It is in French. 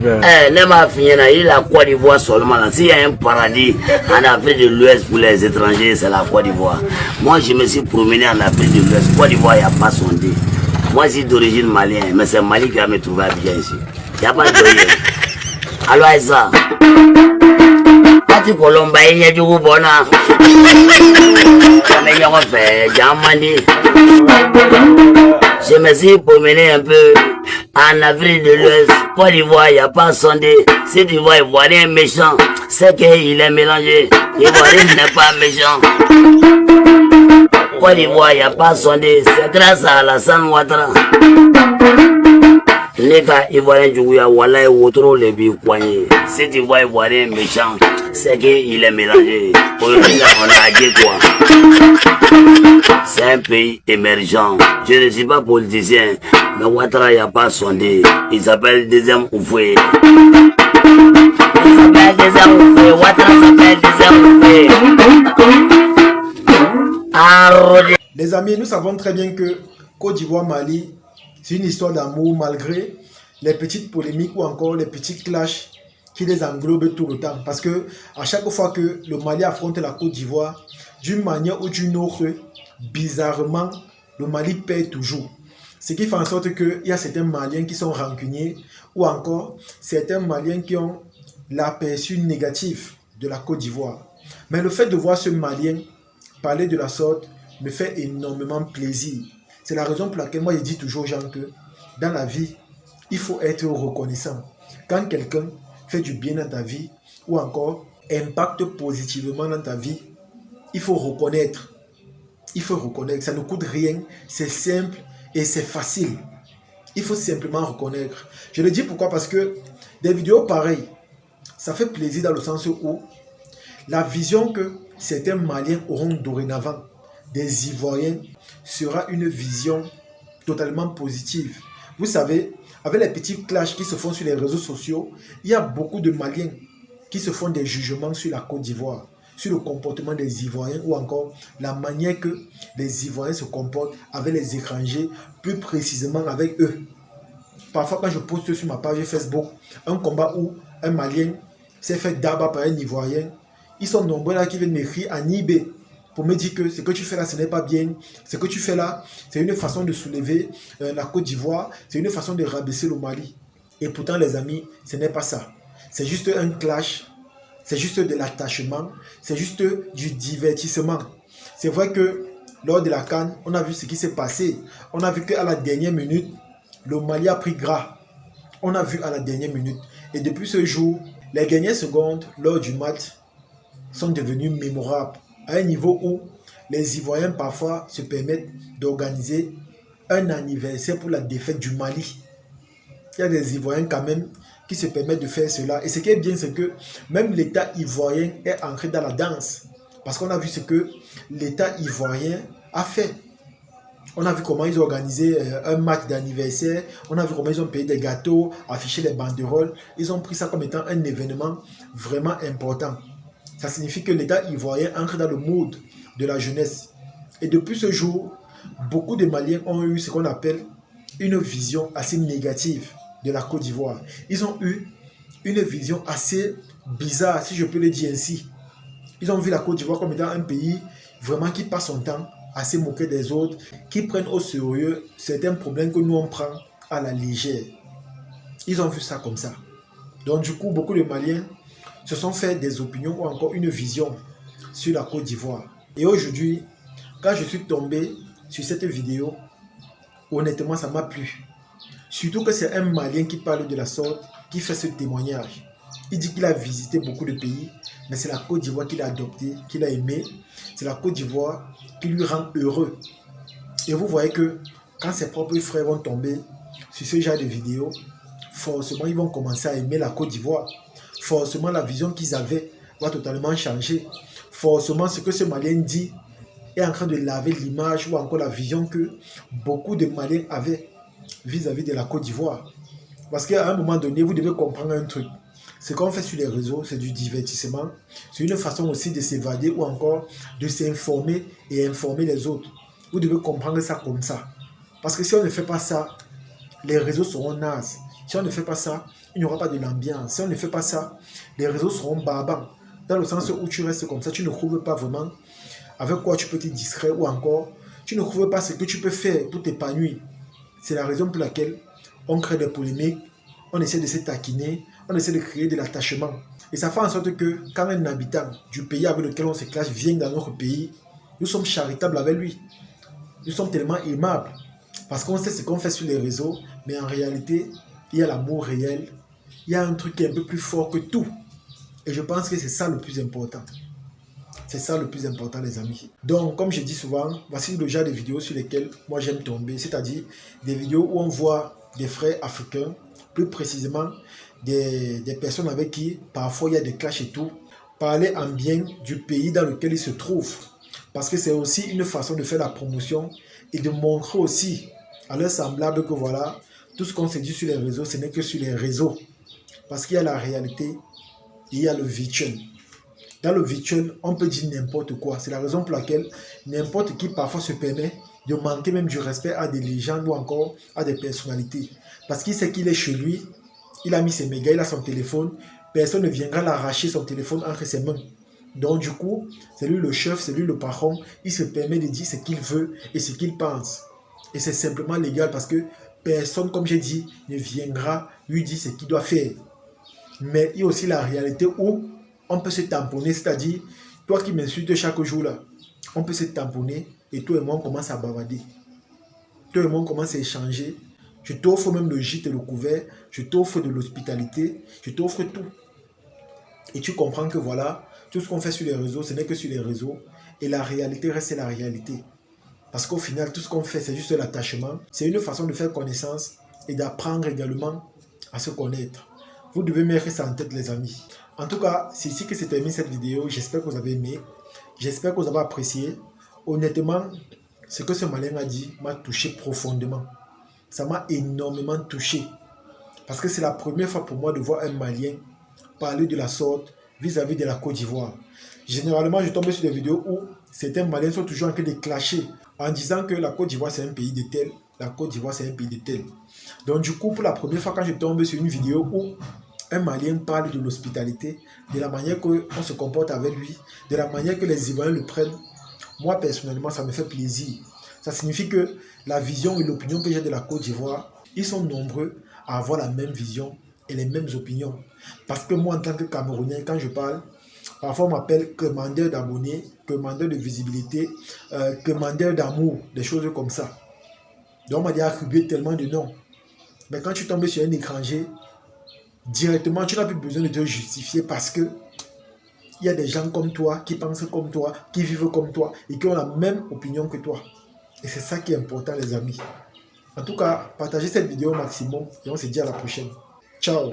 Ne m'a fini, il la Côte d'Ivoire seulement. S'il y a un paradis en Afrique de l'Ouest pour les étrangers, c'est la Côte d'Ivoire. Moi, je me suis promené en Afrique de l'Ouest. Côte d'Ivoire, il n'y a pas sondé. Moi, je suis d'origine malienne, mais c'est Mali qui va me trouver bien ici. Il n'y a pas d'origine. Alors, ça. Quand Colombe, il y a du Boubona. Je me suis promené un peu en Afrique de l'Ouest. Côte d'Ivoire, il n'y a pas sondé. Si tu vois Ivoirien méchant, c'est qu'il est mélangé. Ivoirien n'est pas méchant. Côte d'Ivoire, il n'y a pas sondé. C'est grâce à Alassane Ouattara. Les gars Ivoiriens du Gouya, voilà, trop les bicoignés. Si tu vois Ivoirien méchant, c'est qu'il est mélangé. Aujourd'hui, on a dit quoi? C'est un pays émergent. Je ne suis pas politicien, mais Ouattara, il n'y a pas sondé. Il s'appelle Deuxième Oufoué. Il s'appelle Deuxième Oufoué. Ouattara s'appelle Deuxième Oufoué. Les amis, nous savons très bien que Côte d'Ivoire-Mali, c'est une histoire d'amour malgré les petites polémiques ou encore les petits clashs qui les englobent tout le temps. Parce que à chaque fois que le Mali affronte la Côte d'Ivoire, d'une manière ou d'une autre, bizarrement, le Mali perd toujours. Ce qui fait en sorte qu'il y a certains Maliens qui sont rancuniers ou encore certains Maliens qui ont l'aperçu négatif de la Côte d'Ivoire. Mais le fait de voir ce Malien parler de la sorte me fait énormément plaisir. C'est la raison pour laquelle moi je dis toujours aux gens que dans la vie, il faut être reconnaissant. Quand quelqu'un fait du bien dans ta vie ou encore impacte positivement dans ta vie, il faut reconnaître. Il faut reconnaître. Ça ne coûte rien, c'est simple et c'est facile. Il faut simplement reconnaître. Je le dis pourquoi? Parce que des vidéos pareilles, ça fait plaisir dans le sens où la vision que certains Maliens auront dorénavant des Ivoiriens sera une vision totalement positive. Vous savez, avec les petits clashs qui se font sur les réseaux sociaux, il y a beaucoup de Maliens qui se font des jugements sur la Côte d'Ivoire, sur le comportement des Ivoiriens ou encore la manière que les Ivoiriens se comportent avec les étrangers, plus précisément avec eux. Parfois, quand je poste sur ma page Facebook un combat où un Malien s'est fait d'abattre par un Ivoirien, ils sont nombreux là qui viennent m'écrire en Ibé pour me dire que ce que tu fais là, ce n'est pas bien. Ce que tu fais là, c'est une façon de soulever la Côte d'Ivoire. C'est une façon de rabaisser le Mali. Et pourtant, les amis, ce n'est pas ça. C'est juste un clash. C'est juste de l'attachement. C'est juste du divertissement. C'est vrai que lors de la CAN, on a vu ce qui s'est passé. On a vu qu'à la dernière minute, le Mali a pris gras. On a vu à la dernière minute. Et depuis ce jour, les dernières secondes lors du match sont devenues mémorables. À un niveau où les Ivoiriens parfois se permettent d'organiser un anniversaire pour la défaite du Mali. Il y a des Ivoiriens quand même qui se permettent de faire cela. Et ce qui est bien, c'est que même l'État ivoirien est entré dans la danse. Parce qu'on a vu ce que l'État ivoirien a fait. On a vu comment ils ont organisé un match d'anniversaire. On a vu comment ils ont payé des gâteaux, affiché les banderoles. Ils ont pris ça comme étant un événement vraiment important. Ça signifie que l'État ivoirien entre dans le mood de la jeunesse. Et depuis ce jour, beaucoup de Maliens ont eu ce qu'on appelle une vision assez négative de la Côte d'Ivoire. Ils ont eu une vision assez bizarre, si je peux le dire ainsi. Ils ont vu la Côte d'Ivoire comme étant un pays vraiment qui passe son temps à se moquer des autres, qui prennent au sérieux certains problèmes que nous on prend à la légère. Ils ont vu ça comme ça. Donc du coup, beaucoup de Maliens se sont fait des opinions ou encore une vision sur la Côte d'Ivoire. Et aujourd'hui, quand je suis tombé sur cette vidéo, honnêtement, ça m'a plu. Surtout que c'est un Malien qui parle de la sorte, qui fait ce témoignage. Il dit qu'il a visité beaucoup de pays, mais c'est la Côte d'Ivoire qu'il a adoptée, qu'il a aimée. C'est la Côte d'Ivoire qui lui rend heureux. Et vous voyez que quand ses propres frères vont tomber sur ce genre de vidéos, forcément, ils vont commencer à aimer la Côte d'Ivoire. Forcément, la vision qu'ils avaient va totalement changer. Forcément, ce que ce Malien dit est en train de laver l'image ou encore la vision que beaucoup de Maliens avaient vis-à-vis de la Côte d'Ivoire. Parce qu'à un moment donné, vous devez comprendre un truc. Ce qu'on fait sur les réseaux, c'est du divertissement. C'est une façon aussi de s'évader ou encore de s'informer et informer les autres. Vous devez comprendre ça comme ça. Parce que si on ne fait pas ça, les réseaux seront nazes. Si on ne fait pas ça, il n'y aura pas de l'ambiance. Si on ne fait pas ça, les réseaux seront barbants. Dans le sens où tu restes comme ça, tu ne trouves pas vraiment avec quoi tu peux te distraire ou encore, tu ne trouves pas ce que tu peux faire pour t'épanouir. C'est la raison pour laquelle on crée des polémiques, on essaie de se taquiner, on essaie de créer de l'attachement. Et ça fait en sorte que quand un habitant du pays avec lequel on se clash vient dans notre pays, nous sommes charitables avec lui. Nous sommes tellement aimables. Parce qu'on sait ce qu'on fait sur les réseaux, mais en réalité, il y a l'amour réel. Il y a un truc qui est un peu plus fort que tout. Et je pense que c'est ça le plus important. C'est ça le plus important, les amis. Donc, comme je dis souvent, voici le genre de vidéos sur lesquelles moi j'aime tomber. C'est-à-dire des vidéos où on voit des frères africains, plus précisément des personnes avec qui parfois il y a des clashs et tout, parler en bien du pays dans lequel ils se trouvent. Parce que c'est aussi une façon de faire la promotion et de montrer aussi à leurs semblables que voilà, tout ce qu'on se dit sur les réseaux, ce n'est que sur les réseaux. Parce qu'il y a la réalité et il y a le virtuel. Dans le virtuel, on peut dire n'importe quoi. C'est la raison pour laquelle n'importe qui parfois se permet de manquer même du respect à des légendes ou encore à des personnalités. Parce qu'il sait qu'il est chez lui, il a mis ses mégas, il a son téléphone, personne ne viendra l'arracher son téléphone entre ses mains. Donc du coup, c'est lui le chef, c'est lui le patron, il se permet de dire ce qu'il veut et ce qu'il pense. Et c'est simplement légal parce que personne, comme j'ai dit, ne viendra lui dire ce qu'il doit faire. Mais il y a aussi la réalité où on peut se tamponner, c'est-à-dire, toi qui m'insultes chaque jour là, on peut se tamponner et toi et moi on commence à bavader. Toi et moi on commence à échanger. Je t'offre même le gîte et le couvert, je t'offre de l'hospitalité, je t'offre tout. Et tu comprends que voilà, tout ce qu'on fait sur les réseaux, ce n'est que sur les réseaux. Et la réalité reste la réalité. Parce qu'au final, tout ce qu'on fait, c'est juste l'attachement. C'est une façon de faire connaissance et d'apprendre également à se connaître. Vous devez mettre ça en tête, les amis. En tout cas, c'est ici que s'est terminée cette vidéo. J'espère que vous avez aimé. J'espère que vous avez apprécié. Honnêtement, ce que ce malin a dit m'a touché profondément. Ça m'a énormément touché. Parce que c'est la première fois pour moi de voir un Malien parler de la sorte vis-à-vis de la Côte d'Ivoire. Généralement, je tombe sur des vidéos où certains Maliens sont toujours en train de clasher en disant que la Côte d'Ivoire c'est un pays de tel, la Côte d'Ivoire c'est un pays de tel. Donc du coup, pour la première fois quand je tombe sur une vidéo où un Malien parle de l'hospitalité, de la manière qu'on se comporte avec lui, de la manière que les Ivoiriens le prennent, moi personnellement ça me fait plaisir. Ça signifie que la vision et l'opinion que j'ai de la Côte d'Ivoire, ils sont nombreux à avoir la même vision et les mêmes opinions. Parce que moi en tant que Camerounais, quand je parle, parfois on m'appelle commandeur d'abonnés, commandeur de visibilité, commandeur d'amour, des choses comme ça. Donc on m'a dit attribuer tellement de noms. Mais quand tu tombes sur un étranger, directement tu n'as plus besoin de te justifier parce que il y a des gens comme toi, qui pensent comme toi, qui vivent comme toi et qui ont la même opinion que toi. Et c'est ça qui est important, les amis. En tout cas, partagez cette vidéo au maximum et on se dit à la prochaine. Ciao.